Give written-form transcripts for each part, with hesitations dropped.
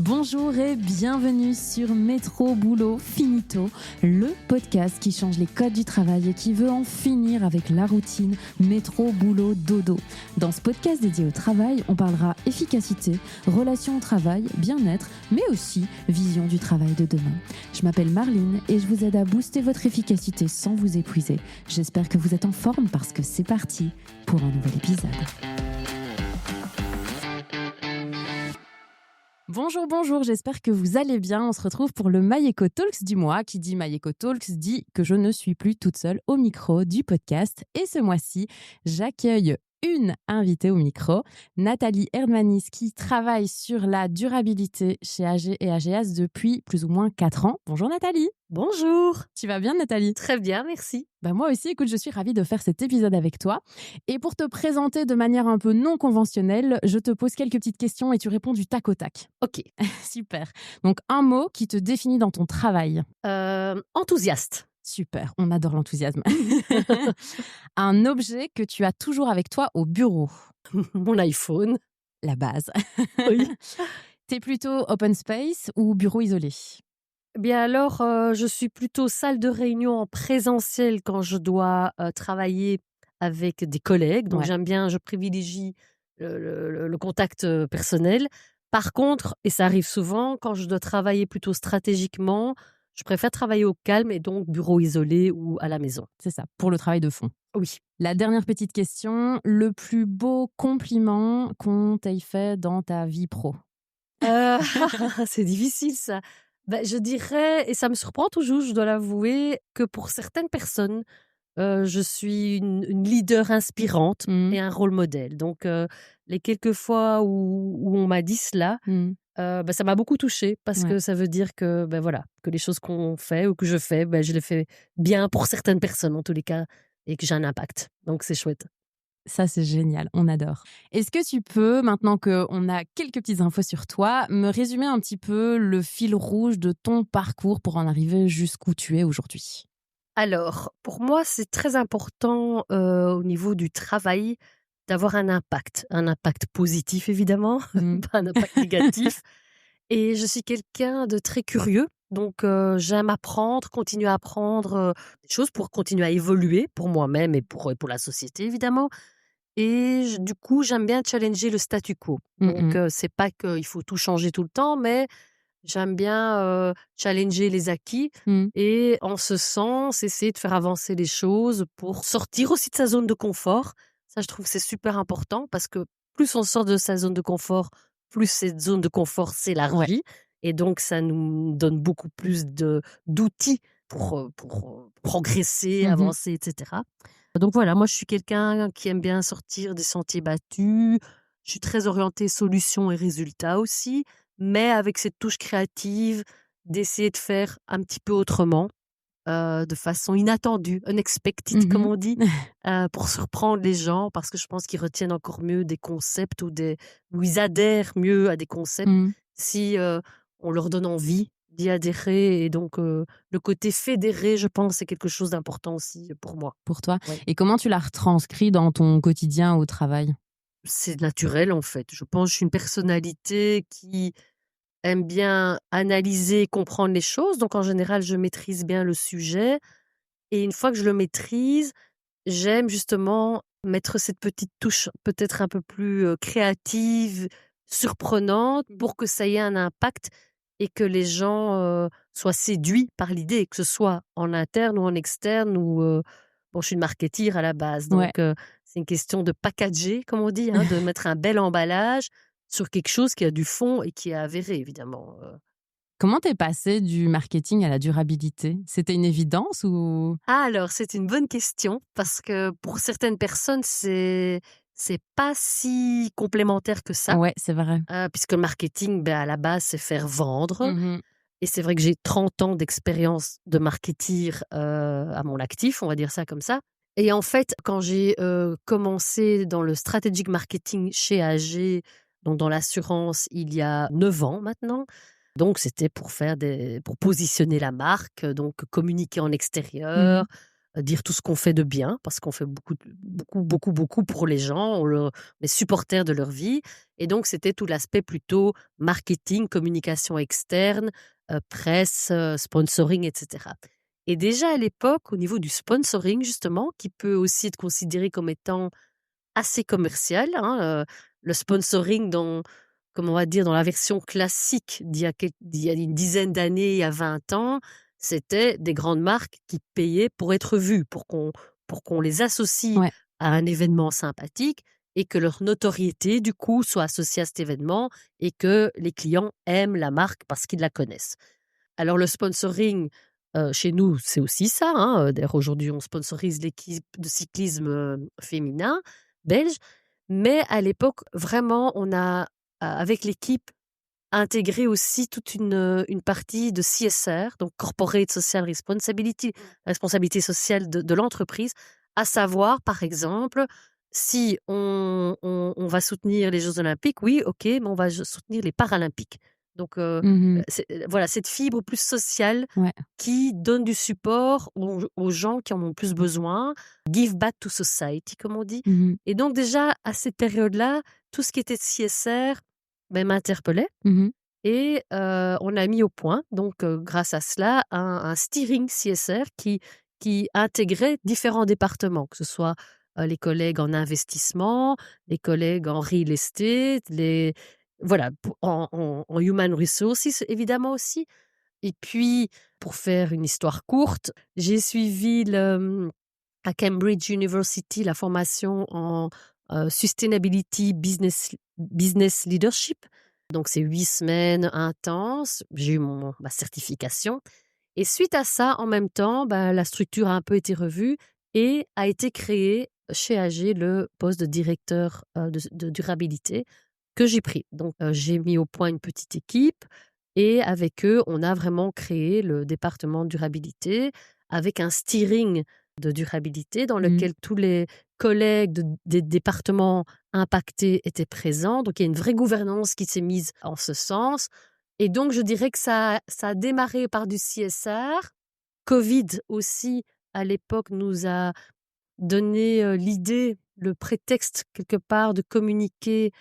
Bonjour et bienvenue sur Métro Boulot Finito, le podcast qui change les codes du travail et qui veut en finir avec la routine métro boulot dodo. Dans ce podcast dédié au travail, on parlera efficacité, relations au travail, bien-être, mais aussi vision du travail de demain. Je m'appelle Marline et je vous aide à booster votre efficacité sans vous épuiser. J'espère que vous êtes en forme parce que c'est parti pour un nouvel épisode. Bonjour, j'espère que vous allez bien. On se retrouve pour le My Eco Talks du mois. Qui dit My Eco Talks dit que je ne suis plus toute seule au micro du podcast. Et ce mois-ci, j'accueille une invitée au micro, Nathalie Herdmanis, qui travaille sur la durabilité chez AG et AGAS depuis plus ou moins 4 ans. Bonjour Nathalie. Bonjour. Tu vas bien Nathalie? Très bien, merci. Moi aussi, écoute, je suis ravie de faire cet épisode avec toi. Et pour te présenter de manière un peu non conventionnelle, je te pose quelques petites questions et tu réponds du tac au tac. Ok. Super. Donc, un mot qui te définit dans ton travail. Enthousiaste. Super, on adore l'enthousiasme. Un objet que tu as toujours avec toi au bureau. Mon iPhone. La base. Oui. T'es plutôt open space ou bureau isolé? Bien alors, je suis plutôt salle de réunion en présentiel quand je dois travailler avec des collègues. Donc, Ouais. j'aime bien, je privilégie le contact personnel. Par contre, et ça arrive souvent, quand je dois travailler plutôt stratégiquement, je préfère travailler au calme et donc bureau isolé ou à la maison. C'est ça, pour le travail de fond. Oui. La dernière petite question, le plus beau compliment qu'on t'ait fait dans ta vie pro? C'est difficile ça. Je dirais, et ça me surprend toujours, je dois l'avouer, que pour certaines personnes, je suis une leader inspirante Mmh. et un rôle modèle. Donc, les quelques fois où on m'a dit cela, Mmh. ça m'a beaucoup touchée parce Ouais. que ça veut dire que, voilà, que les choses qu'on fait ou que je fais, je les fais bien pour certaines personnes en tous les cas et que j'ai un impact. Donc, c'est chouette. Ça, c'est génial, on adore. Est-ce que tu peux, maintenant qu'on a quelques petites infos sur toi, me résumer un petit peu le fil rouge de ton parcours pour en arriver jusqu'où tu es aujourd'hui? Alors, pour moi, c'est très important au niveau du travail d'avoir un impact positif évidemment, Mmh. pas un impact négatif. Et je suis quelqu'un de très curieux, donc j'aime apprendre, continuer à apprendre des choses pour continuer à évoluer pour moi-même et pour la société évidemment. Et du coup, j'aime bien challenger le statu quo. Donc, Mmh. c'est pas qu'il faut tout changer tout le temps, mais j'aime bien challenger les acquis Mmh. et en ce sens, essayer de faire avancer les choses pour sortir aussi de sa zone de confort. Ça, je trouve que c'est super important parce que plus on sort de sa zone de confort, plus cette zone de confort s'élargit. Et donc, ça nous donne beaucoup plus d'outils pour progresser, Mmh. avancer, etc. Donc voilà, moi, je suis quelqu'un qui aime bien sortir des sentiers battus. Je suis très orientée solutions et résultats aussi, mais avec cette touche créative d'essayer de faire un petit peu autrement, de façon inattendue, unexpected comme Mmh. on dit, pour surprendre les gens parce que je pense qu'ils retiennent encore mieux des concepts ou ils adhèrent mieux à des concepts Mmh. si, on leur donne envie d'y adhérer et donc le côté fédéré, je pense, c'est quelque chose d'important aussi pour moi. Pour toi. Ouais. Et comment tu l'as retranscrit dans ton quotidien au travail? C'est naturel en fait. Je pense que je suis une personnalité qui aime bien analyser, comprendre les choses. Donc, en général, je maîtrise bien le sujet. Et une fois que je le maîtrise, j'aime justement mettre cette petite touche peut-être un peu plus créative, surprenante, pour que ça ait un impact et que les gens soient séduits par l'idée, que ce soit en interne ou en externe. Bon, je suis une marketeer à la base, Ouais. donc c'est une question de packager, comme on dit, hein, de mettre un bel emballage sur quelque chose qui a du fond et qui est avéré, évidemment. Comment t'es passée du marketing à la durabilité? C'était une évidence ou? Ah alors, c'est une bonne question parce que pour certaines personnes, c'est pas si complémentaire que ça, Ouais, c'est vrai. puisque le marketing, à la base, c'est faire vendre Mmh. et c'est vrai que j'ai 30 ans d'expérience de marketeer, à mon actif, on va dire ça comme ça et en fait, quand j'ai, commencé dans le strategic marketing chez AG, donc dans l'assurance, il y a 9 ans maintenant, donc c'était pour positionner la marque, donc communiquer en Mmh. extérieur, dire tout ce qu'on fait de bien, parce qu'on fait beaucoup pour les gens, on est supporters de leur vie. Et donc, c'était tout l'aspect plutôt marketing, communication externe, presse, sponsoring, etc. Et déjà à l'époque, au niveau du sponsoring, justement, qui peut aussi être considéré comme étant assez commercial, hein, le sponsoring comme on va dire, dans la version classique d'il y a une dizaine d'années, il y a 20 ans, c'était des grandes marques qui payaient pour être vues, pour qu'on les associe Ouais. à un événement sympathique et que leur notoriété, du coup, soit associée à cet événement et que les clients aiment la marque parce qu'ils la connaissent. Alors le sponsoring, chez nous, c'est aussi ça, hein, d'ailleurs aujourd'hui on sponsorise l'équipe de cyclisme, féminin belge. Mais à l'époque, vraiment, on a, avec l'équipe, intégré aussi toute une partie de CSR, donc Corporate Social Responsibility, responsabilité sociale de l'entreprise, à savoir, par exemple, si on va soutenir les Jeux olympiques, oui, OK, mais on va soutenir les Paralympiques. Donc, Mmh. voilà, cette fibre plus sociale Ouais. qui donne du support aux gens qui en ont plus besoin. Give back to society, comme on dit. Mmh. Et donc déjà, à cette période-là, tout ce qui était CSR, m'interpellait. Mmh. Et on a mis au point, donc grâce à cela, un steering CSR qui intégrait différents départements, que ce soit, les collègues en investissement, les collègues en real estate, voilà, en human resources évidemment aussi. Et puis, pour faire une histoire courte, j'ai suivi à Cambridge University la formation en Sustainability Business Leadership. Donc, c'est 8 semaines intenses. J'ai eu ma certification. Et suite à ça, en même temps, la structure a un peu été revue et a été créé chez AG le poste de directeur de durabilité que j'ai pris. Donc, j'ai mis au point une petite équipe et avec eux, on a vraiment créé le département de durabilité avec un steering de durabilité dans Mmh. lequel tous les collègues des départements impactés étaient présents. Donc, il y a une vraie gouvernance qui s'est mise en ce sens. Et donc, je dirais que ça a démarré par du CSR. Covid aussi, à l'époque, nous a donné l'idée, le prétexte quelque part de communiquer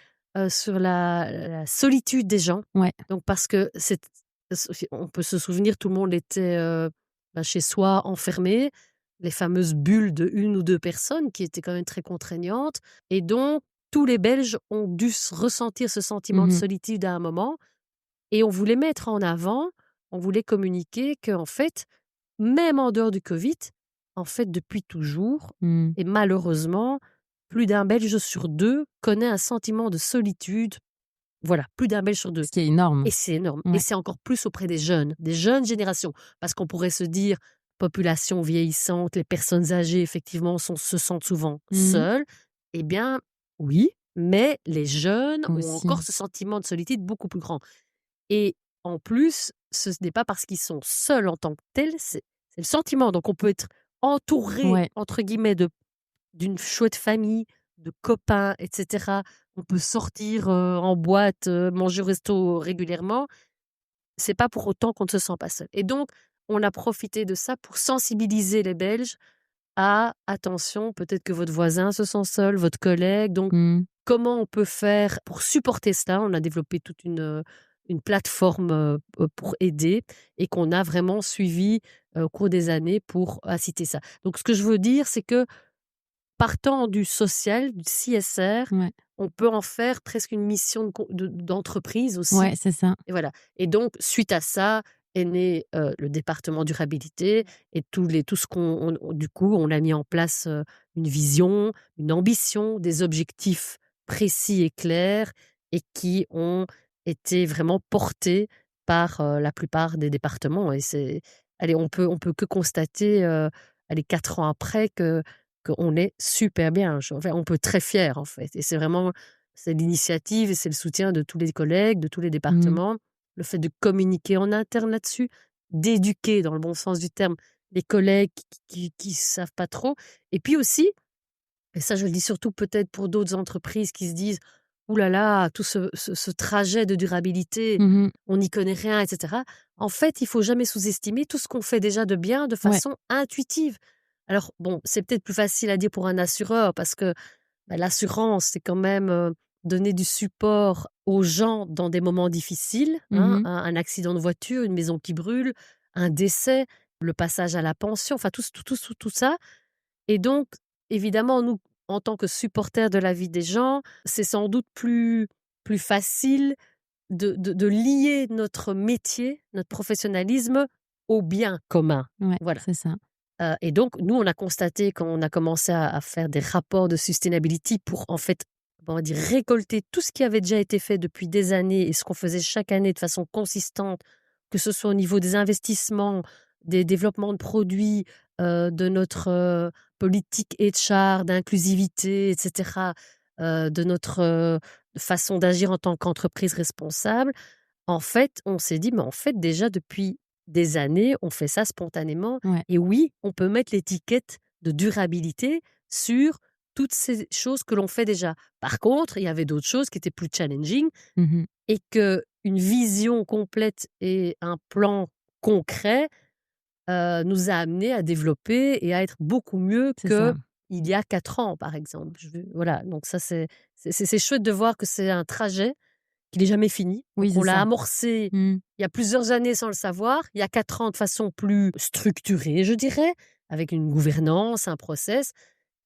sur la solitude des gens. Ouais. Donc, parce que on peut se souvenir, tout le monde était chez soi, enfermé, les fameuses bulles de 1 ou 2 personnes qui étaient quand même très contraignantes. Et donc, tous les Belges ont dû ressentir ce sentiment de Mmh. solitude à un moment. Et on voulait mettre en avant, on voulait communiquer qu'en fait, même en dehors du Covid, en fait, depuis toujours, Mmh. et malheureusement, plus d'un Belge sur 2 connaît un sentiment de solitude. Voilà, plus d'un Belge sur 2. Ce qui est énorme. Et c'est énorme. Et Ouais. c'est encore plus auprès des jeunes générations. Parce qu'on pourrait se dire, population vieillissante, les personnes âgées, effectivement, se sentent souvent Mmh. seules. Eh bien, oui, mais les jeunes ont encore Aussi. ce sentiment de solitude beaucoup plus grand. Et en plus, ce n'est pas parce qu'ils sont seuls en tant que tels, c'est le sentiment. Donc on peut être entouré, Ouais. entre guillemets, d'une chouette famille, de copains, etc. On peut sortir en boîte, manger au resto régulièrement. C'est pas pour autant qu'on ne se sent pas seul. Et donc, on a profité de ça pour sensibiliser les Belges à attention, peut-être que votre voisin se sent seul, votre collègue. Donc, Mmh. comment on peut faire pour supporter cela? On a développé toute une plateforme pour aider et qu'on a vraiment suivi au cours des années pour inciter ça. Donc, ce que je veux dire, c'est que partant du social, du CSR, Ouais. on peut en faire presque une mission d'entreprise aussi. Ouais, c'est ça. Et voilà. Et donc, suite à ça, est né le département durabilité et tout ce du coup, on a mis en place une vision, une ambition, des objectifs précis et clairs et qui ont été vraiment portés par la plupart des départements. Et allez, on peut que constater, allez, 4 ans après qu'on est super bien. Enfin, on peut être très fier en fait. Et c'est l'initiative et c'est le soutien de tous les collègues, de tous les Mmh. départements, le fait de communiquer en interne là-dessus, d'éduquer dans le bon sens du terme les collègues qui savent pas trop. Et puis aussi, et ça je le dis surtout peut-être pour d'autres entreprises qui se disent: «Ouh là là, tout ce trajet de durabilité, Mmh. on n'y connaît rien» et cetera. En fait, il faut jamais sous-estimer tout ce qu'on fait déjà de bien de Ouais. façon intuitive. Alors bon, c'est peut-être plus facile à dire pour un assureur parce que, bah, l'assurance, c'est quand même, donner du support aux gens dans des moments difficiles, hein. Mmh. Un accident de voiture, une maison qui brûle, un décès, le passage à la pension, enfin tout ça. Et donc, évidemment, nous, en tant que supporters de la vie des gens, c'est sans doute plus facile de lier notre métier, notre professionnalisme au bien commun. Ouais, Voilà. c'est ça. Et donc, nous, on a constaté quand on a commencé à faire des rapports de sustainability pour, en fait, on va dire, récolter tout ce qui avait déjà été fait depuis des années et ce qu'on faisait chaque année de façon consistante, que ce soit au niveau des investissements, des développements de produits, de notre politique HR, d'inclusivité, etc., de notre façon d'agir en tant qu'entreprise responsable. En fait, on s'est dit, mais en fait, déjà depuis des années, on fait ça spontanément. Ouais. Et oui, on peut mettre l'étiquette de durabilité sur toutes ces choses que l'on fait déjà. Par contre, il y avait d'autres choses qui étaient plus challenging Mmh. et que une vision complète et un plan concret nous a amenés à développer et à être beaucoup mieux C'est que ça. il y a 4 ans, par exemple. Voilà, donc ça, c'est chouette de voir que c'est un trajet qui n'est jamais fini. Oui, Donc c'est on l'a ça. amorcé Mmh. il y a plusieurs années sans le savoir. Il y a 4 ans de façon plus structurée, je dirais, avec une gouvernance, un process.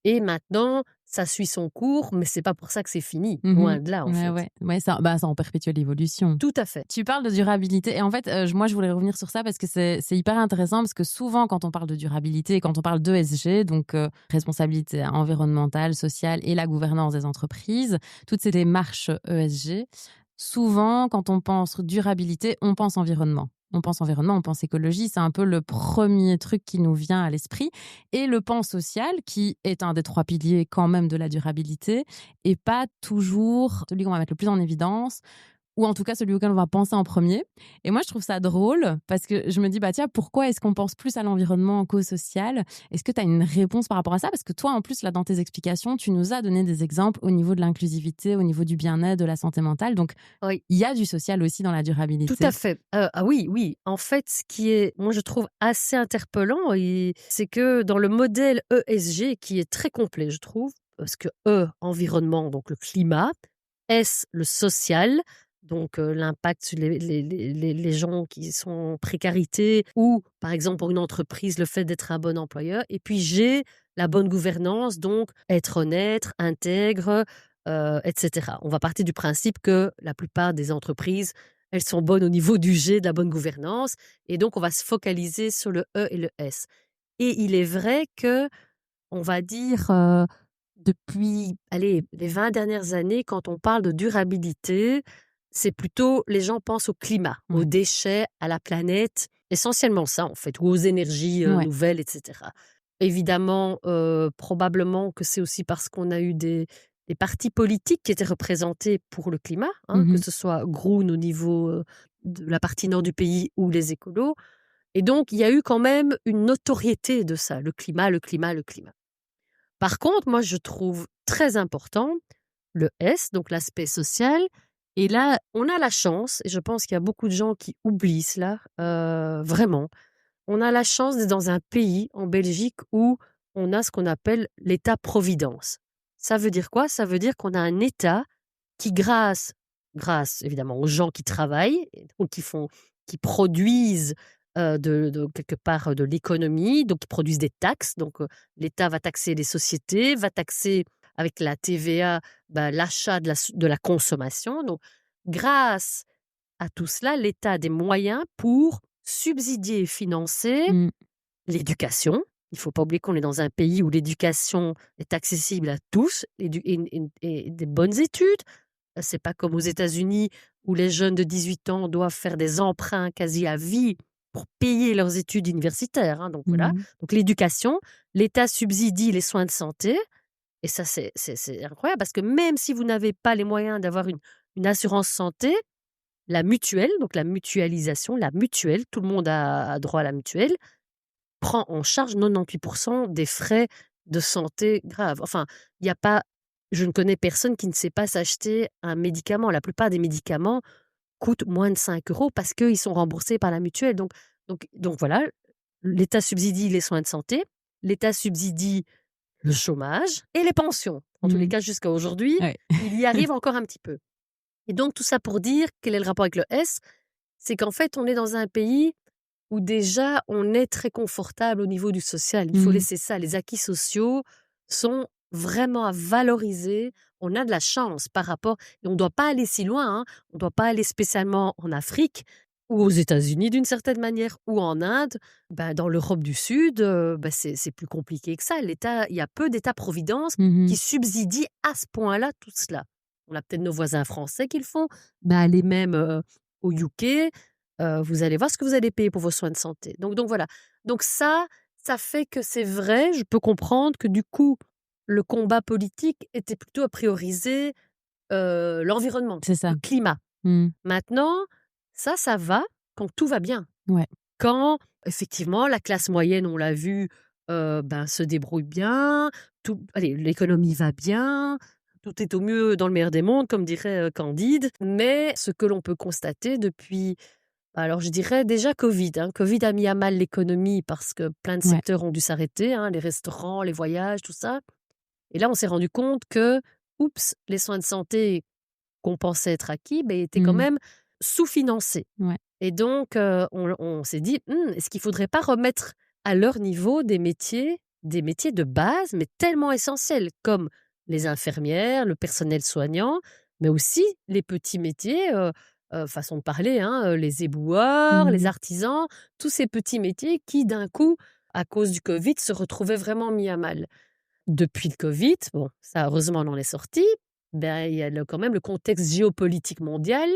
Et maintenant, ça suit son cours, mais c'est pas pour ça que c'est fini. Mmh. Loin de là, en Ouais, fait. ouais. Ouais, ça en perpétue l'évolution. Tout à fait. Tu parles de durabilité et en fait, moi, je voulais revenir sur ça parce que c'est hyper intéressant parce que souvent, quand on parle de durabilité et quand on parle d'ESG, donc responsabilité environnementale, sociale et la gouvernance des entreprises, toutes ces démarches ESG, souvent, quand on pense durabilité, on pense environnement. On pense environnement, on pense écologie, c'est un peu le premier truc qui nous vient à l'esprit. Et le pan social, qui est un des 3 piliers quand même de la durabilité, est pas toujours celui qu'on va mettre le plus en évidence ou en tout cas celui auquel on va penser en premier. Et moi, je trouve ça drôle parce que je me dis, bah tiens, pourquoi est-ce qu'on pense plus à l'environnement qu'au social? Est-ce que tu as une réponse par rapport à ça? Parce que toi, en plus, là, dans tes explications, tu nous as donné des exemples au niveau de l'inclusivité, au niveau du bien-être, de la santé mentale. Donc, Oui, il y a du social aussi dans la tout à durabilité. fait. Ah oui, oui. En fait, ce qui est, moi, je trouve assez interpellant, c'est que dans le modèle ESG, qui est très complet, je trouve, parce que E, environnement, donc le climat, S, le social, donc l'impact sur les gens qui sont en précarité, ou par exemple pour une entreprise, le fait d'être un bon employeur. Et puis G, la bonne gouvernance, donc être honnête, intègre, etc. On va partir du principe que la plupart des entreprises, elles sont bonnes au niveau du G, de la bonne gouvernance, et donc on va se focaliser sur le E et le S. Et il est vrai que, on va dire, depuis, allez, les 20 dernières années, quand on parle de durabilité, c'est plutôt les gens pensent au climat, aux Ouais. déchets, à la planète, essentiellement ça en fait, ou aux énergies Ouais. nouvelles, etc. Évidemment, probablement que c'est aussi parce qu'on a eu des partis politiques qui étaient représentés pour le climat, hein, que Mhm. ce soit Groen au niveau de la partie nord du pays ou les écolos. Et donc, il y a eu quand même une notoriété de ça, le climat, le climat, le climat. Par contre, moi, je trouve très important le S, donc l'aspect social. Et là, on a la chance, et je pense qu'il y a beaucoup de gens qui oublient cela, vraiment. On a la chance d'être dans un pays, en Belgique, où on a ce qu'on appelle l'État-providence. Ça veut dire quoi? Ça veut dire qu'on a un État qui, grâce évidemment aux gens qui travaillent, et donc qui produisent de quelque part de l'économie, donc qui produisent des taxes. Donc l'État va taxer les sociétés, va taxer avec la TVA l'achat de la consommation. Donc grâce à tout cela, l'État a des moyens pour subsidier et financer Mm. l'éducation. Il ne faut pas oublier qu'on est dans un pays où l'éducation est accessible à tous et des bonnes études. C'est pas comme aux États-Unis où les jeunes de 18 ans doivent faire des emprunts quasi à vie pour payer leurs études universitaires, hein. Donc voilà. Mhm. Donc l'éducation, l'État subsidie les soins de santé. Et ça, c'est incroyable parce que même si vous n'avez pas les moyens d'avoir une assurance santé, la mutuelle, donc la mutualisation, la mutuelle, tout le monde a droit à la mutuelle, prend en charge 98% des frais de santé graves. Enfin, il y a pas je ne connais personne qui ne sait pas s'acheter un médicament. La plupart des médicaments coûtent moins de 5 € parce qu'ils sont remboursés par la mutuelle. Donc voilà, l'État subsidie les soins de santé. l'État subsidie le chômage et les pensions. En tous les cas, jusqu'à aujourd'hui, Ouais. il y arrive encore un petit peu. Et donc, tout ça pour dire, quel est le rapport avec le S? C'est qu'en fait, on est dans un pays où déjà, on est très confortable au niveau du social. Il faut laisser ça. Les acquis sociaux sont vraiment à valoriser. On a de la chance par rapport... Et on ne doit pas aller si loin. Hein. On ne doit pas aller spécialement en Afrique ou aux États-Unis d'une certaine manière, ou en Inde. Dans l'Europe du Sud, c'est plus compliqué que ça. Il y a peu d'États-providence qui subsidient à ce point-là tout cela. On a peut-être nos voisins français qui le font, mais allez même au UK, vous allez voir ce que vous allez payer pour vos soins de santé. Donc voilà. Donc ça fait que c'est vrai, je peux comprendre que du coup, le combat politique était plutôt à prioriser l'environnement, C'est ça. le climat. Maintenant, ça va quand tout va bien. Ouais. Quand, effectivement, la classe moyenne, on l'a vu, se débrouille bien, l'économie va bien, tout est au mieux dans le meilleur des mondes, comme dirait Candide. Mais ce que l'on peut constater depuis, alors je dirais déjà Covid. Covid a mis à mal l'économie parce que plein de secteurs ont dû s'arrêter, les restaurants, les voyages, tout ça. Et là, on s'est rendu compte que, les soins de santé qu'on pensait être acquis, étaient quand même sous-financés. Ouais. Et donc, on s'est dit, est-ce qu'il ne faudrait pas remettre à leur niveau des métiers de base, mais tellement essentiels, comme les infirmières, le personnel soignant, mais aussi les petits métiers, façon de parler, les éboueurs, les artisans, tous ces petits métiers qui, d'un coup, à cause du Covid, se retrouvaient vraiment mis à mal. Depuis le Covid, ça heureusement on en est sorti, il y a quand même le contexte géopolitique mondial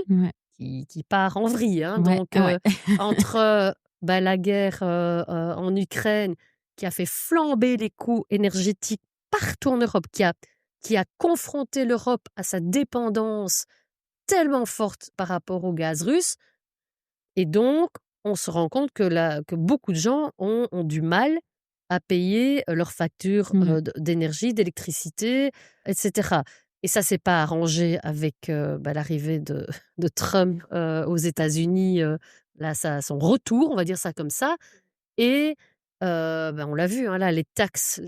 qui part en vrille. Entre la guerre en Ukraine qui a fait flamber les coûts énergétiques partout en Europe, qui a confronté l'Europe à sa dépendance tellement forte par rapport au gaz russe, et donc on se rend compte que beaucoup de gens ont du mal à payer leurs factures d'énergie, d'électricité, etc. Et ça s'est pas arrangé avec l'arrivée de Trump aux États-Unis, son retour, on va dire ça comme ça. Et on l'a vu, là, les taxes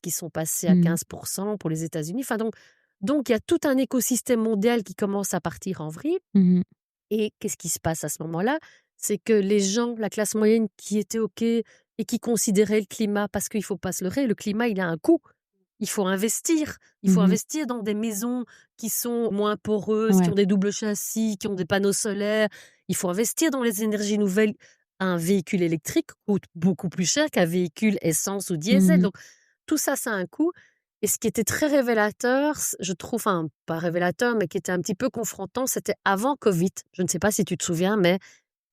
qui sont passées à 15% pour les États-Unis. Donc il y a tout un écosystème mondial qui commence à partir en vrille. Et qu'est-ce qui se passe à ce moment-là? C'est que les gens, la classe moyenne qui était OK et qui considérait le climat, parce qu'il ne faut pas se leurrer, le climat, il a un coût. Il faut investir. Il faut investir dans des maisons qui sont moins poreuses, qui ont des doubles châssis, qui ont des panneaux solaires. Il faut investir dans les énergies nouvelles. Un véhicule électrique coûte beaucoup plus cher qu'un véhicule essence ou diesel. Donc, tout ça, ça a un coût. Et ce qui était très révélateur, je trouve, enfin, pas révélateur, mais qui était un petit peu confrontant, c'était avant Covid. Je ne sais pas si tu te souviens, mais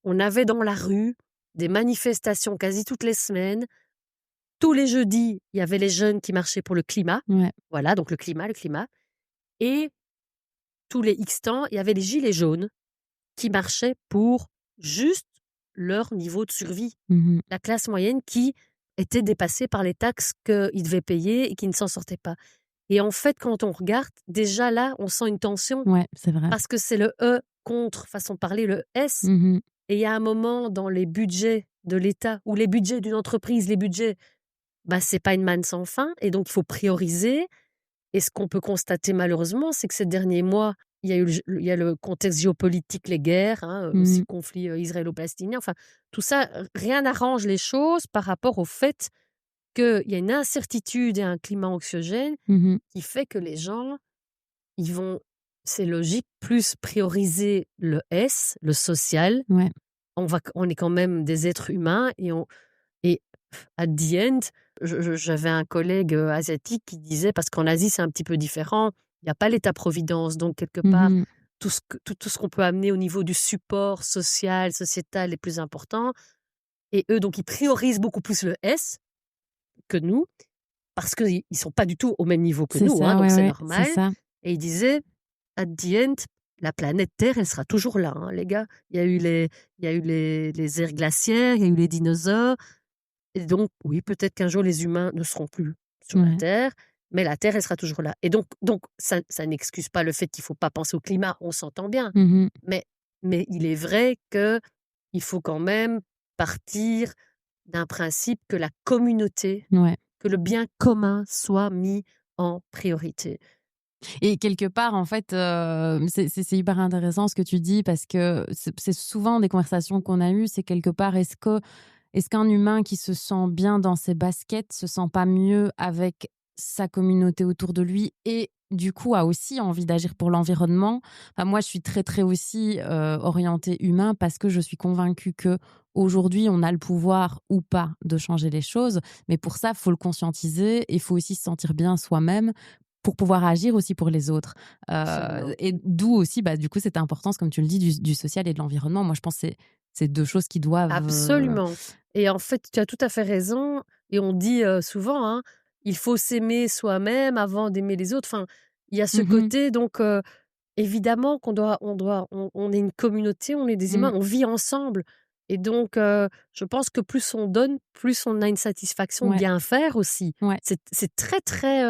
on avait dans la rue des manifestations quasi toutes les semaines. Tous les jeudis, il y avait les jeunes qui marchaient pour le climat. Voilà, donc le climat. Et tous les X temps, il y avait les gilets jaunes qui marchaient pour juste leur niveau de survie. La classe moyenne qui était dépassée par les taxes qu'ils devaient payer et qui ne s'en sortaient pas. Et en fait, quand on regarde, déjà là, on sent une tension. Ouais, c'est vrai. Parce que c'est le E contre, façon de parler, le S. Et il y a un moment dans les budgets de l'État ou les budgets d'une entreprise, les budgets, c'est pas une manne sans fin. Et donc, il faut prioriser. Et ce qu'on peut constater malheureusement, c'est que ces derniers mois, il y a le contexte géopolitique, les guerres, aussi le conflit israélo-palestinien. Enfin, tout ça, rien n'arrange les choses par rapport au fait qu'il y a une incertitude et un climat anxiogène qui fait que les gens, ils vont, c'est logique, plus prioriser le S, le social. On est quand même des êtres humains et at the end, j'avais un collègue asiatique qui disait, parce qu'en Asie c'est un petit peu différent, il n'y a pas l'État-providence, donc quelque part, tout ce qu'on peut amener au niveau du support social, sociétal est plus important. Et eux, donc, ils priorisent beaucoup plus le S que nous, parce qu'ils ne sont pas du tout au même niveau que nous, donc c'est normal. Et ils disaient, at the end, la planète Terre, elle sera toujours là, les gars. Il y a eu les aires glaciaires, il y a eu les dinosaures. Et donc, oui, peut-être qu'un jour, les humains ne seront plus sur la Terre, mais la Terre, elle sera toujours là. Et donc ça n'excuse pas le fait qu'il ne faut pas penser au climat, on s'entend bien. Mais il est vrai qu'il faut quand même partir d'un principe que la communauté, Ouais. que le bien commun soit mis en priorité. Et quelque part, en fait, c'est hyper intéressant ce que tu dis parce que c'est souvent des conversations qu'on a eues, c'est quelque part, est-ce qu'un humain qui se sent bien dans ses baskets se sent pas mieux avec sa communauté autour de lui et du coup a aussi envie d'agir pour l'environnement? Enfin, moi, je suis très, très aussi, orientée humain parce que je suis convaincue qu'aujourd'hui, on a le pouvoir ou pas de changer les choses, mais pour ça, il faut le conscientiser et il faut aussi se sentir bien soi-même pour pouvoir agir aussi pour les autres. Absolument. Et d'où aussi, bah, du coup, cette importance, comme tu le dis, du social et de l'environnement. Moi, je pense que c'est 2 choses qui doivent, Absolument. Et en fait, tu as tout à fait raison et on dit, souvent, hein: «Il faut s'aimer soi-même avant d'aimer les autres». Enfin, il y a ce mmh côté donc évidemment qu'on on est une communauté, on est des humains, mmh, on vit ensemble et donc je pense que plus on donne, plus on a une satisfaction de ouais, bien faire aussi. ouais, C'est très, très,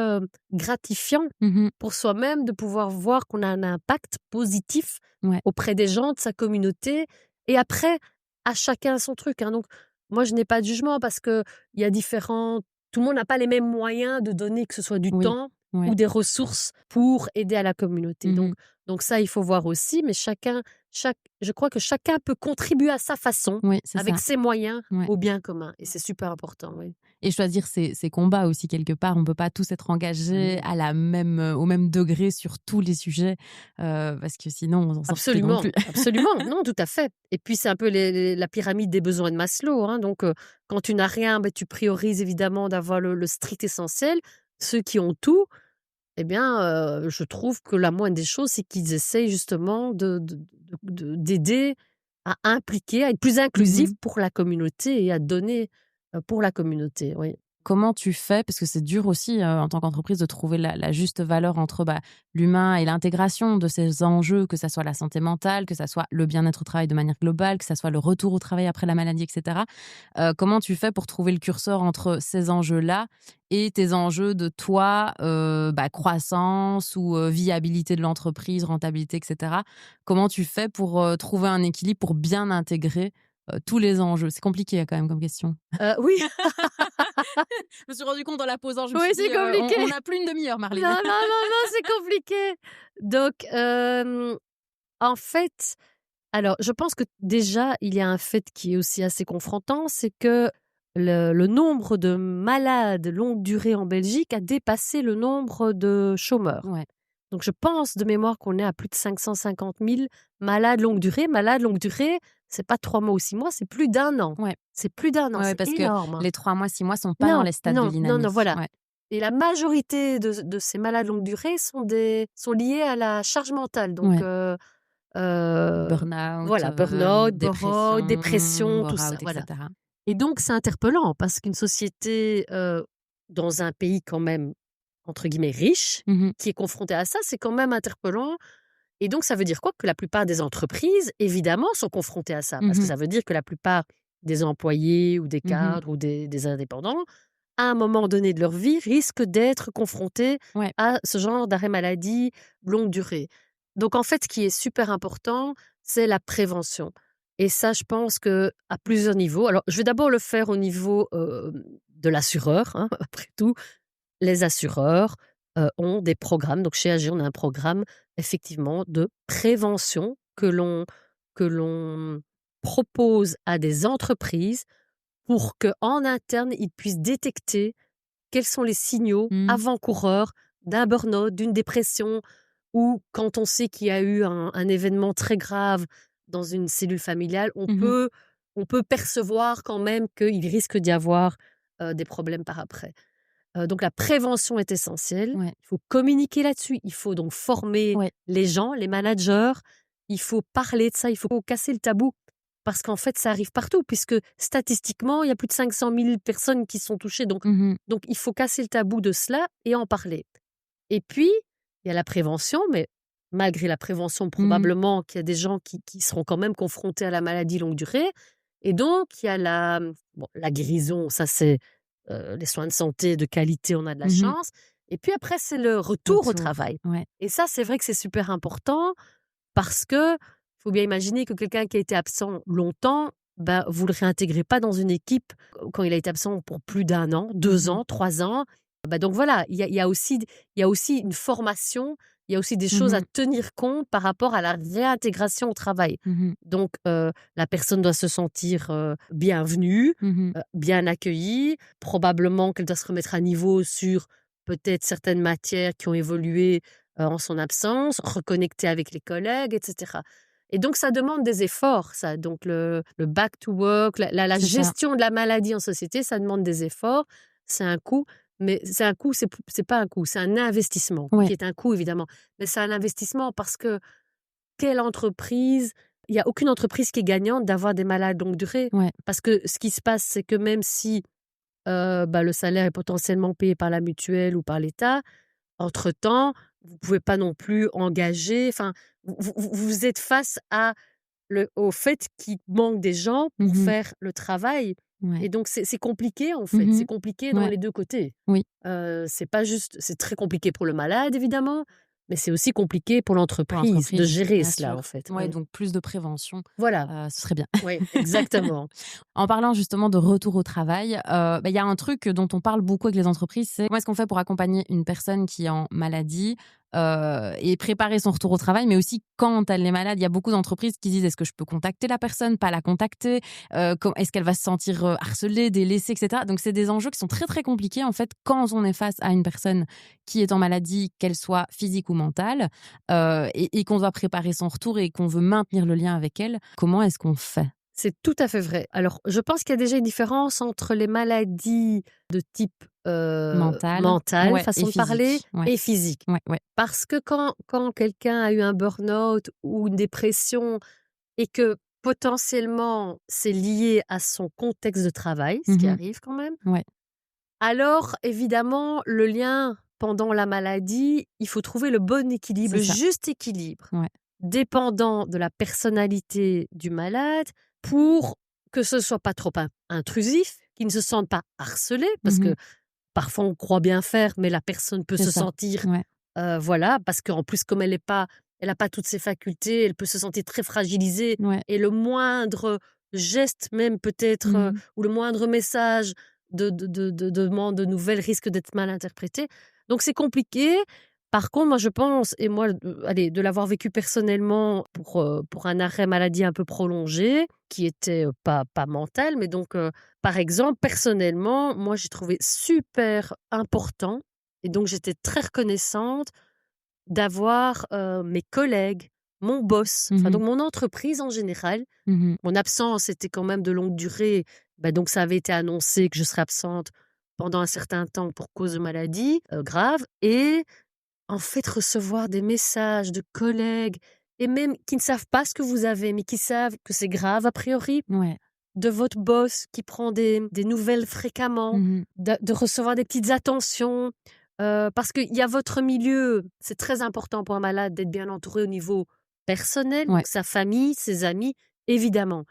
gratifiant mmh pour soi-même de pouvoir voir qu'on a un impact positif ouais, auprès des gens de sa communauté et après, à chacun son truc, hein. Donc moi, je n'ai pas de jugement parce qu'il y a différents tout le monde n'a pas les mêmes moyens de donner, que ce soit du oui, temps ouais, ou des ressources pour aider à la communauté. mmh Donc ça, il faut voir aussi, mais je crois que chacun peut contribuer à sa façon, oui, c'est avec ça, ses moyens, ouais. au bien commun et c'est super important, oui. Et choisir ses combats aussi quelque part. On peut pas tous être engagés Oui. à la même, au même degré sur tous les sujets, parce que sinon on s'en sort plus non Absolument, plus. absolument. Non, tout à fait et puis c'est un peu la pyramide des besoins de Maslow, hein, donc quand tu n'as rien, beh, tu priorises évidemment d'avoir le strict essentiel. Ceux qui ont tout, eh bien, je trouve que la moindre des choses, c'est qu'ils essayent justement d'aider à impliquer, à être plus inclusif Mmh pour la communauté et à donner, pour la communauté, oui. Comment tu fais? Parce que c'est dur aussi, en tant qu'entreprise de trouver la juste valeur entre, bah, l'humain et l'intégration de ces enjeux, que ça soit la santé mentale, que ça soit le bien-être au travail de manière globale, que ça soit le retour au travail après la maladie et cetera. Comment tu fais pour trouver le curseur entre ces enjeux-là et tes enjeux de toi, bah, croissance ou, viabilité de l'entreprise, rentabilité et cetera? Comment tu fais pour, trouver un équilibre pour bien intégrer, tous les enjeux? C'est compliqué, quand même comme question. Oui, Je me suis rendu compte en la posant, je me oui, suis c'est dit, compliqué. on n'a plus une demi-heure, Non, Marlene. non, non, non, c'est compliqué. Donc, en fait, alors je pense que déjà, il y a un fait qui est aussi assez confrontant, c'est que le nombre de malades longue durée en Belgique a dépassé le nombre de chômeurs. Ouais, Donc je pense de mémoire qu'on est à plus de 550 000 malades longue durée. Malades longue durée, c'est pas 3 mois ou 6 mois, c'est plus d'un an. ouais, C'est plus d'un an, ouais, c'est parce que énorme, hein. les 3 mois, 6 mois sont pas dans Non, les stades de non, non, non, l'inamie. voilà. Ouais. Et la majorité de ces malades longue durée sont liés à la charge mentale. Donc, Ouais. Burn-out, voilà, burn-out, dépression, dépression, tout ça, bore-out et voilà. cetera. Et donc, c'est interpellant parce qu'une société, dans un pays quand même, entre guillemets, «riche», Mmh mh. qui est confrontée à ça, c'est quand même interpellant. Et donc, ça veut dire quoi? Que la plupart des entreprises, évidemment, sont confrontées à ça. Parce que Mmh ça veut dire que la plupart des employés ou des Mmh cadres ou des indépendants, à un moment donné de leur vie, risquent d'être confrontés Ouais. à ce genre d'arrêt maladie longue durée. Donc, en fait, ce qui est super important, c'est la prévention. Et ça, je pense que à plusieurs niveaux. Alors, je vais d'abord le faire au niveau de l'assureur, hein, après tout. Les assureurs ont des programmes. Donc, chez AG, on a un programme effectivement de prévention que l'on propose à des entreprises pour qu'en interne, ils puissent détecter quels sont les signaux Mmh. avant-coureurs d'un burn-out, d'une dépression ou quand on sait qu'il y a eu un événement très grave dans une cellule familiale, on Mmh peut, on peut percevoir quand même qu'il risque d'y avoir des problèmes par après. Donc la prévention est essentielle. Ouais. Il faut communiquer là-dessus. Il faut donc former Ouais. les gens, les managers. Il faut parler de ça. Il faut casser le tabou parce qu'en fait, ça arrive partout puisque statistiquement, il y a plus de 500 000 personnes qui sont touchées. Donc, Mmh donc il faut casser le tabou de cela et en parler. Et puis, il y a la prévention, mais malgré la prévention, Mmh. probablement qu'il y a des gens qui seront quand même confrontés à la maladie longue durée. Et donc, il y a la guérison, ça c'est les soins de santé de qualité, on a de la Mmh chance. Et puis après, c'est le retour au Retour. travail. Ouais. Et ça, c'est vrai que c'est super important parce que faut bien imaginer que quelqu'un qui a été absent longtemps, vous le réintégrez pas dans une équipe quand il a été absent pour plus d'1 an, 2 Mmh. ans, 3 ans. Donc voilà, il y a aussi une formation, il y a aussi des choses à Mmh. tenir compte par rapport à la réintégration au travail. Mmh. Donc la personne doit se sentir, bienvenue, Mmh. bien accueillie. Probablement qu'elle doit se remettre à niveau sur peut-être certaines matières qui ont évolué, en son absence, reconnecter avec les collègues et cetera. Et donc ça demande des efforts, ça. Donc le back to work, la C'est ça. gestion de la maladie en société, ça demande des efforts. C'est un coût, mais c'est un coût, c'est pas un coût, c'est un investissement qui Ouais. est un coût évidemment. Mais c'est un investissement parce que quelle entreprise il y a aucune entreprise qui est gagnante d'avoir des malades longue durée. Ouais. Parce que ce qui se passe, c'est que même si, le salaire est potentiellement payé par la mutuelle ou par l'État, entre-temps, vous pouvez pas non plus engager, enfin, vous êtes face au fait qu'il manque des gens pour Mmh. faire le travail. Ouais. Et donc c'est compliqué en fait, Mmh. c'est compliqué dans Ouais. les 2 côtés. Oui. C'est pas juste, c'est très compliqué pour le malade évidemment, mais c'est aussi compliqué pour Pour l'entreprise de l'entreprise, gérer bien cela en sûr. fait. Ouais, Oui. donc plus de prévention, Voilà, ce serait bien. oui, exactement. En parlant justement de retour au travail, il y a un truc dont on parle beaucoup avec les entreprises, c'est comment est-ce qu'on fait pour accompagner une personne qui est en maladie, et préparer son retour au travail, mais aussi quand elle est malade. Il y a beaucoup d'entreprises qui disent: «Est-ce que je peux contacter la personne, pas la contacter? Est-ce qu'elle va se sentir, harcelée, délaissée?» et cetera. Donc c'est des enjeux qui sont très, très compliqués en fait quand on est face à une personne qui est en maladie, qu'elle soit physique ou mentale, et qu'on doit préparer son retour et qu'on veut maintenir le lien avec elle. Comment est-ce qu'on fait? C'est tout à fait vrai. Alors, je pense qu'il y a déjà une différence entre les maladies de type Mentale, mental, ouais, et façon de parler, physique, ouais, et physique. ouais, ouais. Parce que quand quelqu'un a eu un burn-out ou une dépression et que potentiellement c'est lié à son contexte de travail, ce qui Mmh. arrive quand même, Ouais, alors évidemment, le lien pendant la maladie, il faut trouver le bon équilibre, c'est le ça. juste équilibre, Ouais. dépendant de la personnalité du malade, pour que ce soit pas trop intrusif, qu'il ne se sente pas harcelé, parce Mmh. que parfois on croit bien faire, mais la personne peut C'est se ça. sentir, Ouais. voilà, parce qu'en plus comme elle a pas toutes ses facultés, elle peut se sentir très fragilisée, Ouais. et le moindre geste même peut-être, Mmh. ou le moindre message de demande de nouvelles risque d'être mal interprété. Donc c'est compliqué. Par contre, moi je pense, et moi, allez, de l'avoir vécu personnellement pour un arrêt maladie un peu prolongé, qui était, pas mental, mais donc, par exemple, personnellement, moi j'ai trouvé super important, et donc j'étais très reconnaissante d'avoir, mes collègues, mon boss, enfin Mmh. donc mon entreprise en général. Mmh. Mon absence était quand même de longue durée, donc ça avait été annoncé que je serais absente pendant un certain temps pour cause de maladie, grave, et en fait recevoir des messages de collègues, et même qui ne savent pas ce que vous avez, mais qui savent que c'est grave a priori, Ouais. de votre boss qui prend des nouvelles fréquemment, Mmh. de recevoir des petites attentions, parce qu'il y a votre milieu. C'est très important pour un malade d'être bien entouré au niveau personnel, Ouais. donc sa famille, ses amis, évidemment.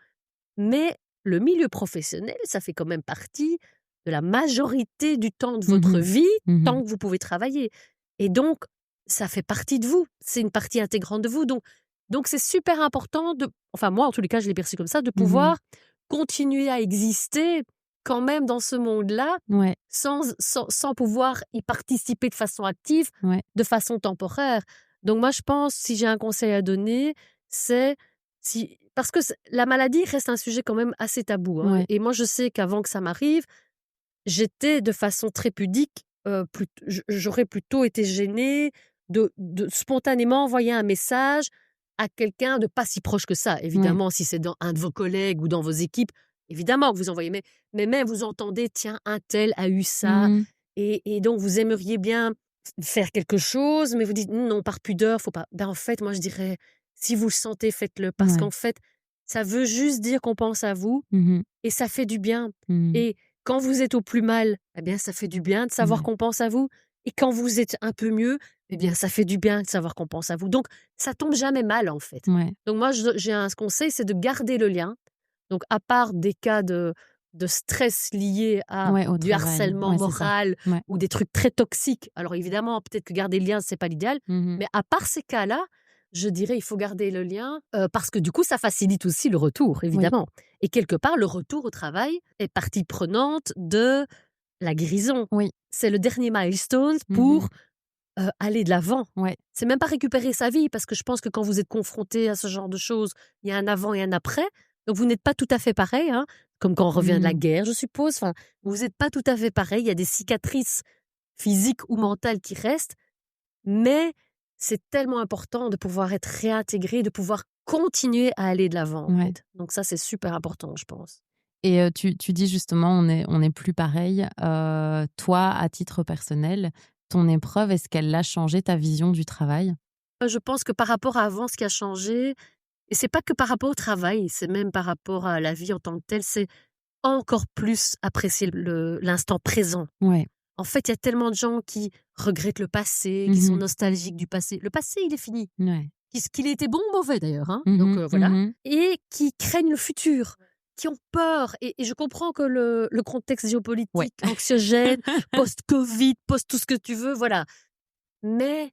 Mais le milieu professionnel, ça fait quand même partie de la majorité du temps de votre Mmh. vie, Mmh. tant que vous pouvez travailler. Et donc, ça fait partie de vous. C'est une partie intégrante de vous. Donc c'est super important enfin moi en tous les cas, je l'ai perçu comme ça, de Mmh. pouvoir continuer à exister quand même dans ce monde-là, Ouais. sans pouvoir y participer de façon active, Ouais. de façon temporaire. Donc moi, je pense, si j'ai un conseil à donner, c'est parce que la maladie reste un sujet quand même assez tabou, hein. Ouais. Et moi, je sais qu'avant que ça m'arrive, j'étais de façon très pudique, j'aurais plutôt été gênée de spontanément envoyer un message à quelqu'un de pas si proche que ça. Ouais. Évidemment, si c'est dans un de vos collègues ou dans vos équipes, évidemment que vous envoyez, mais même vous entendez: «Tiens, un tel a eu ça», Mmh. et donc vous aimeriez bien faire quelque chose, mais vous dites: «Non, par pudeur, faut pas». En fait, moi, je dirais, si vous le sentez, faites-le, parce Ouais. qu'en fait, ça veut juste dire qu'on pense à vous, Mmh. et ça fait du bien. Mmh. Et quand vous êtes au plus mal, eh bien, ça fait du bien de savoir Ouais. qu'on pense à vous. Et quand vous êtes un peu mieux, eh bien, ça fait du bien de savoir qu'on pense à vous. Donc, ça tombe jamais mal, en fait. Ouais. Donc, moi, j'ai un conseil, c'est de garder le lien. Donc, à part des cas de stress liés à Ouais, au du travail. harcèlement Ouais, c'est ça. moral Ouais. ou des trucs très toxiques. Alors, évidemment, peut-être que garder le lien, c'est pas l'idéal. Mmh. Mais à part ces cas-là, je dirais il faut garder le lien parce que du coup, ça facilite aussi le retour, évidemment. Et quelque part, le retour au travail est partie prenante de la guérison. Oui. C'est le dernier milestone pour aller de l'avant. Ouais. C'est même pas récupérer sa vie parce que je pense que quand vous êtes confronté à ce genre de choses, il y a un avant et un après. Donc vous n'êtes pas tout à fait pareil, hein, comme quand on revient de la guerre, je suppose. Enfin, vous n'êtes pas tout à fait pareil. Il y a des cicatrices physiques ou mentales qui restent, mais c'est tellement important de pouvoir être réintégré, de pouvoir continuer à aller de l'avant. En fait. Donc ça, c'est super important, je pense. Et tu dis justement, on est plus pareil. Toi, à titre personnel, ton épreuve, est-ce qu'elle a changé ta vision du travail? Je pense que par rapport à avant, ce qui a changé, et c'est pas que par rapport au travail, c'est même par rapport à la vie en tant que telle, c'est encore plus apprécier l'instant présent. Ouais. En fait, il y a tellement de gens qui regrettent le passé, qui sont nostalgiques du passé. Le passé, il est fini. Ouais. Qu'il ait été bon ou mauvais d'ailleurs. Hein. Donc voilà. Et qui craignent le futur, qui ont peur. Et je comprends que le contexte géopolitique, anxiogène, post-Covid, post-tout ce que tu veux, voilà. Mais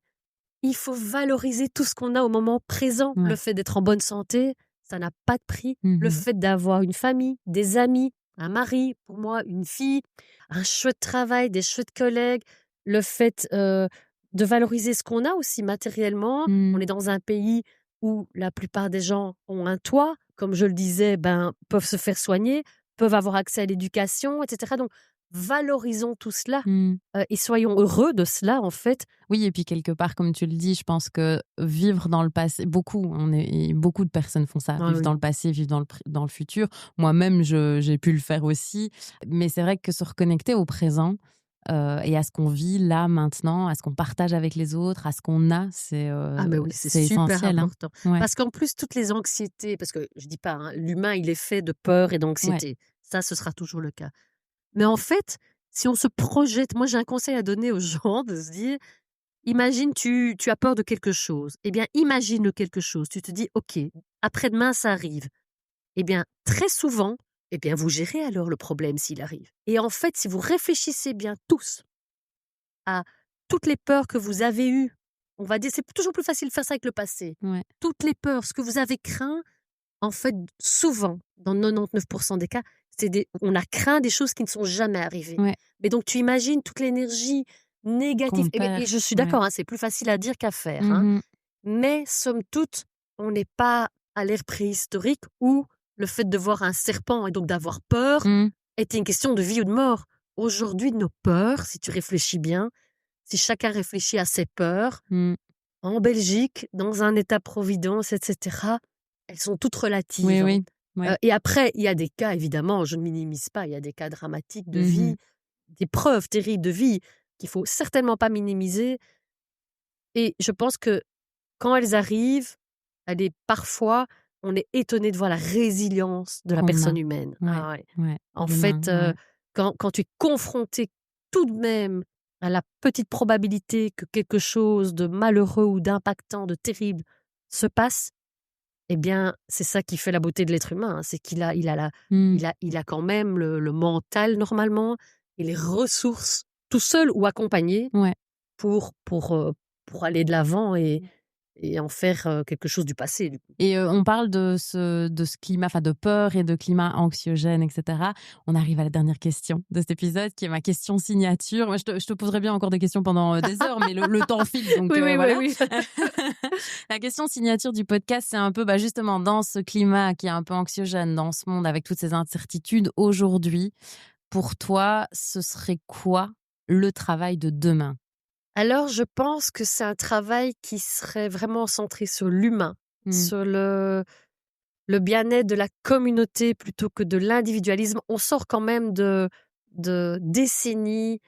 il faut valoriser tout ce qu'on a au moment présent. Le fait d'être en bonne santé, ça n'a pas de prix. Le fait d'avoir une famille, des amis, un mari, pour moi, une fille, un chouette travail, des chouettes collègues, le fait de valoriser ce qu'on a aussi matériellement. On est dans un pays où la plupart des gens ont un toit, comme je le disais, peuvent se faire soigner, peuvent avoir accès à l'éducation, etc. Donc, valorisons tout cela et soyons heureux de cela, en fait. Oui, et puis quelque part, comme tu le dis, je pense que vivre dans le passé, beaucoup de personnes font ça, vivre dans le passé, vivre dans le futur. Moi-même, j'ai pu le faire aussi. Mais c'est vrai que se reconnecter au présent et à ce qu'on vit là, maintenant, à ce qu'on partage avec les autres, à ce qu'on a, c'est c'est super essentiel. important. Parce qu'en plus, toutes les anxiétés, parce que je dis pas, hein, l'humain, il est fait de peur et d'anxiété. Ça, ce sera toujours le cas. Mais en fait, si on se projette, moi j'ai un conseil à donner aux gens de se dire, imagine tu as peur de quelque chose. Eh bien, imagine le quelque chose. Tu te dis, ok, après-demain ça arrive. Eh bien, très souvent, eh bien, vous gérez alors le problème s'il arrive. Et en fait, si vous réfléchissez bien tous à toutes les peurs que vous avez eues, on va dire, c'est toujours plus facile de faire ça avec le passé. Toutes les peurs, ce que vous avez craint, en fait, souvent, dans 99% des cas, on a craint des choses qui ne sont jamais arrivées. Mais donc, tu imagines toute l'énergie négative. Et je suis d'accord, hein, c'est plus facile à dire qu'à faire. Hein. Mais, somme toute, on n'est pas à l'ère préhistorique où le fait de voir un serpent et donc d'avoir peur était une question de vie ou de mort. Aujourd'hui, nos peurs, si tu réfléchis bien, si chacun réfléchit à ses peurs, en Belgique, dans un état-providence, etc., elles sont toutes relatives. Oui. Et après, il y a des cas, évidemment, je ne minimise pas, il y a des cas dramatiques de vie, des preuves terribles de vie qu'il faut certainement pas minimiser. Et je pense que quand elles arrivent, parfois, on est étonné de voir la résilience de la personne humaine. En fait, quand tu es confronté tout de même à la petite probabilité que quelque chose de malheureux ou d'impactant, de terrible se passe, eh bien, c'est ça qui fait la beauté de l'être humain. Hein. C'est qu'il a, il a quand même le mental, normalement, et les ressources, tout seul ou accompagné, pour aller de l'avant et en faire quelque chose du passé. Du coup. Et on parle de ce climat, enfin de peur et de climat anxiogène, etc. On arrive à la dernière question de cet épisode, qui est ma question signature. Moi, je te poserai bien encore des questions pendant des heures, mais le temps file, donc voilà. Oui. La question signature du podcast, c'est un peu justement dans ce climat qui est un peu anxiogène, dans ce monde avec toutes ces incertitudes, aujourd'hui, pour toi, ce serait quoi le travail de demain ? Alors, je pense que c'est un travail qui serait vraiment centré sur l'humain, sur le bien-être de la communauté plutôt que de l'individualisme. On sort quand même de décennies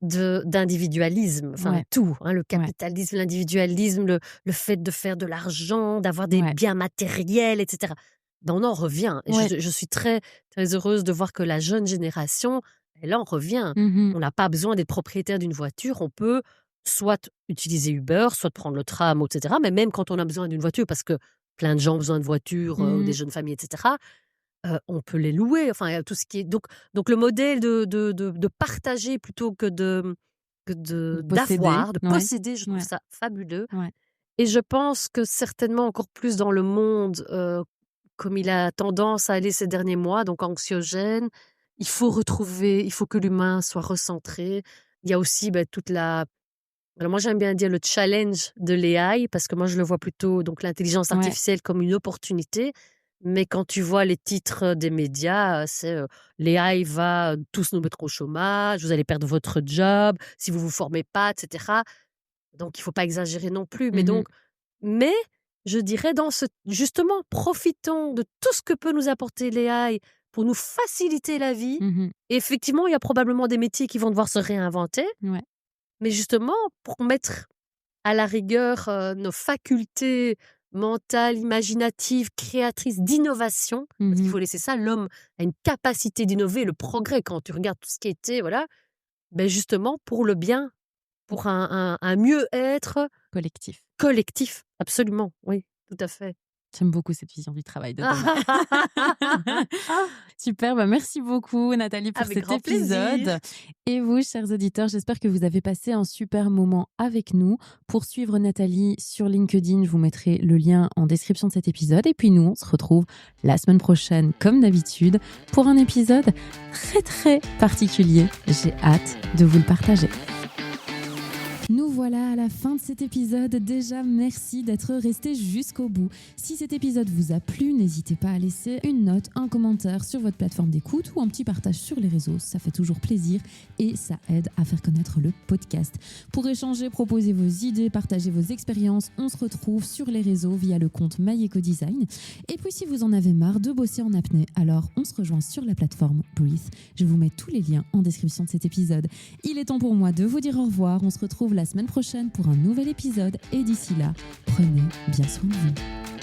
d'individualisme, tout, hein, le capitalisme, l'individualisme, le fait de faire de l'argent, d'avoir des biens matériels, etc. On en revient. Et je suis très, très heureuse de voir que la jeune génération, elle en revient. On n'a pas besoin d'être propriétaire d'une voiture, on peut soit utiliser Uber, soit prendre le tram, etc. Mais même quand on a besoin d'une voiture, parce que plein de gens ont besoin de voitures, des jeunes familles, etc., on peut les louer. Enfin, il y a tout ce qui est... Donc le modèle de partager plutôt que d'avoir, de posséder, je trouve ça fabuleux. Et je pense que certainement encore plus dans le monde, comme il a tendance à aller ces derniers mois, donc anxiogène, il faut que l'humain soit recentré. Il y a aussi, toute la alors moi j'aime bien dire le challenge de l'AI parce que moi je le vois plutôt donc l'intelligence Ouais. artificielle comme une opportunité, mais quand tu vois les titres, des médias, c'est, «L'AI va tous nous mettre au chômage, vous allez perdre votre job, si vous vous formez pas» et cetera. Donc il faut pas exagérer non plus, Mmh. mais je dirais dans ce justement, profitons de tout ce que peut nous apporter l'AI pour nous faciliter la vie. Mmh. Et effectivement, il y a probablement des métiers qui vont devoir se réinventer, Ouais. mais justement pour mettre à la rigueur, nos facultés mentales, imaginatives, créatrices, d'innovation, parce qu'il Mmh. faut laisser ça, l'homme a une capacité d'innover, le progrès quand tu regardes tout ce qui a été voilà, justement pour le bien, pour un mieux-être Collectif. collectif. Absolument, oui, tout à fait. J'aime beaucoup cette vision du travail de demain. Super, merci beaucoup Nathalie pour Avec cet grand plaisir. épisode. Et vous, chers auditeurs, j'espère que vous avez passé un super moment avec nous. Pour suivre Nathalie sur LinkedIn, je vous mettrai le lien en description de cet épisode. Et puis nous, on se retrouve la semaine prochaine, comme d'habitude, pour un épisode très très particulier. J'ai hâte de vous le partager. Nous voilà à la fin de cet épisode. Déjà, merci d'être resté jusqu'au bout. Si cet épisode vous a plu, n'hésitez pas à laisser une note, un commentaire sur votre plateforme d'écoute ou un petit partage sur les réseaux. Ça fait toujours plaisir et ça aide à faire connaître le podcast. Pour échanger, proposer vos idées, partager vos expériences, on se retrouve sur les réseaux via le compte MyEco Design. Et puis, si vous en avez marre de bosser en apnée, alors on se rejoint sur la plateforme Breathe. Je vous mets tous les liens en description de cet épisode. Il est temps pour moi de vous dire au revoir. On se retrouve la semaine prochaine pour un nouvel épisode et d'ici là, prenez bien soin de vous.